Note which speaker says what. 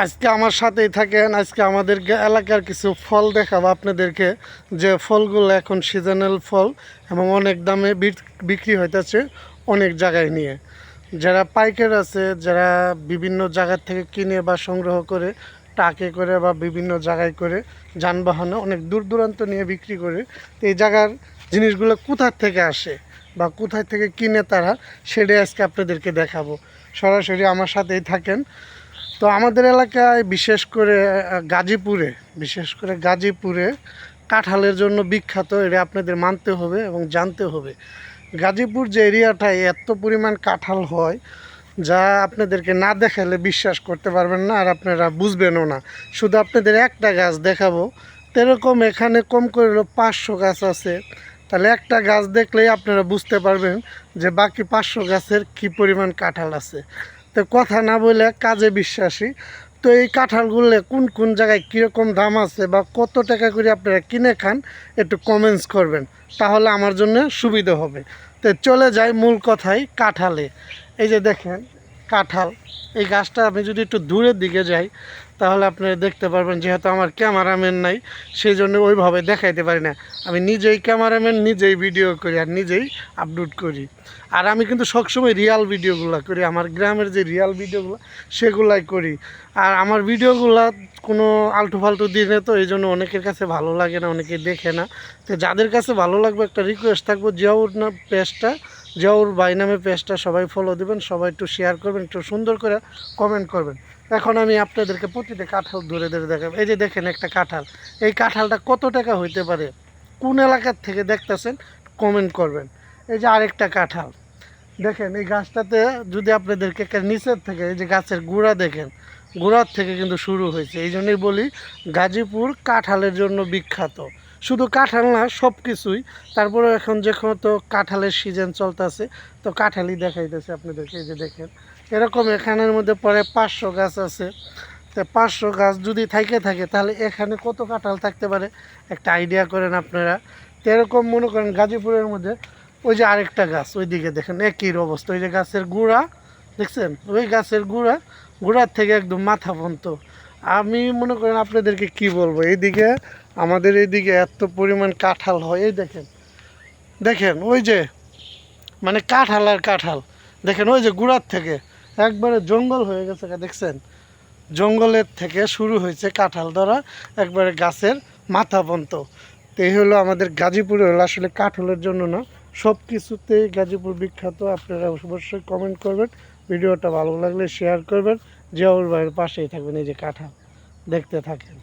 Speaker 1: আজকে আমার সাথেই থাকেন। আজকে আমাদের এলাকার কিছু ফল দেখাবো আপনাদেরকে, যে ফলগুলো এখন সিজনাল ফল এবং অনেক দামে বিক্রি হইতেছে অনেক জায়গায় নিয়ে। যারা পাইকার আছে, যারা বিভিন্ন জায়গা থেকে কিনে বা সংগ্রহ করে ট্রাকে করে বা বিভিন্ন জায়গায় করে যানবাহনে অনেক দূর দূরান্ত নিয়ে বিক্রি করে, তো এই জায়গার জিনিসগুলো কোথার থেকে আসে বা কোথায় থেকে কিনে তারা, সেটাই আজকে আপনাদেরকে দেখাবো। সরাসরি আমার সাথেই থাকেন। তো আমাদের এলাকায় বিশেষ করে গাজীপুরে কাঁঠালের জন্য বিখ্যাত, এটা আপনাদের মানতে হবে এবং জানতে হবে। গাজীপুর যে এরিয়াটায় এত পরিমাণ কাঁঠাল হয়, যা আপনাদেরকে না দেখালে বিশ্বাস করতে পারবেন না, আর আপনারা বুঝবেনও না। শুধু আপনাদের একটা গাছ দেখাবো, এরকম এখানে কম করে 500 গাছ আছে। তাহলে একটা গাছ দেখলেই আপনারা বুঝতে পারবেন যে বাকি 500 গাছের কী পরিমাণ কাঁঠাল আছে। তো কথা না বলে কাজে বিশ্বাসী। তো এই কাঁঠালগুলো কোন কোন জায়গায় কীরকম দাম আছে বা কত টাকা করে আপনারা কিনে খান, একটু কমেন্টস করবেন, তাহলে আমার জন্য সুবিধা হবে। তো চলে যাই মূল কথায়, কাঁঠালে। এই যে দেখেন কাঁঠাল, এই গাছটা আমি যদি একটু দূরের দিকে যাই তাহলে আপনারা দেখতে পারবেন। যেহেতু আমার ক্যামেরাম্যান নাই, সেই জন্য ওইভাবে দেখাইতে পারি না। আমি নিজেই ক্যামেরাম্যান, নিজেই ভিডিও করি আর নিজেই আপলোড করি। আর আমি কিন্তু সবসময় রিয়াল ভিডিওগুলো করি, আমার গ্রামের যে রিয়াল ভিডিওগুলো সেগুলাই করি। আর আমার ভিডিওগুলো কোনো আলটু ফালতু দিনে, তো এই জন্য অনেকের কাছে ভালো লাগে না, অনেকে দেখে না। তো যাদের কাছে ভালো লাগবে, একটা রিকোয়েস্ট থাকবো, জিয়াউর ভাই নামে পেজটা সবাই ফলো দেবেন, সবাই একটু শেয়ার করবেন, একটু সুন্দর করে কমেন্ট করবেন। এখন আমি আপনাদেরকে প্রতিটা কাঁঠাল ধরে ধরে দেখাবো। এই যে দেখেন একটা কাঁঠাল, এই কাঁঠালটা কত টাকা হইতে পারে, কোন এলাকার থেকে দেখতেছেন কমেন্ট করবেন। এই যে আরেকটা কাঁঠাল দেখেন, এই গাছটাতে যদি আপনাদেরকে নিচের থেকে, এই যে গাছের গুঁড়া দেখেন, গোড়ার থেকে কিন্তু শুরু হয়েছে। এই জন্যই বলি গাজীপুর কাঁঠালের জন্য বিখ্যাত। শুধু কাঁঠাল না, সব কিছুই। তারপরে এখন যখন তো কাঁঠালের সিজন চলতেছে, তো কাঁঠালই দেখাইতেছে আপনাদেরকে। এই যে দেখেন, এরকম এখানের মধ্যে পরে 500 গাছ আছে। তো 500 গাছ যদি থাকে তাহলে এখানে কত কাঁঠাল থাকতে পারে একটা আইডিয়া করেন আপনারা। তো এরকম মনে করেন গাজীপুরের মধ্যে ওই যে আরেকটা গাছ, ওই দিকে দেখেন একই অবস্থা। ওই যে গাছের গুঁড়া দেখছেন, ওই গাছের গুঁড়ার থেকে একদম মাথা পর্যন্ত। আমি মনে করেন আপনাদেরকে কি বলবো, এইদিকে আমাদের এইদিকে এত পরিমাণ কাঁঠাল হয়। এই দেখেন দেখেন ওই যে মানে কাঁঠাল আর কাঁঠাল। দেখেন ওই যে গুঁড়ার থেকে একবারে জঙ্গল হয়ে গেছে, দেখছেন, জঙ্গলের থেকে শুরু হয়েছে কাঁঠাল ধরা একবারে গাছের মাথা পর্যন্ত। তো এই হলো আমাদের গাজীপুরে, হলো আসলে কাঁঠালের জন্য না, সব কিছুতেই গাজীপুর বিখ্যাত। আপনারা অবশ্যই কমেন্ট করবেন, ভিডিওটা ভালো লাগলে শেয়ার করবেন, জিয়াউর ভাইয়ের পাশেই থাকবেন। এই যে কাঁঠাল দেখতে থাকেন।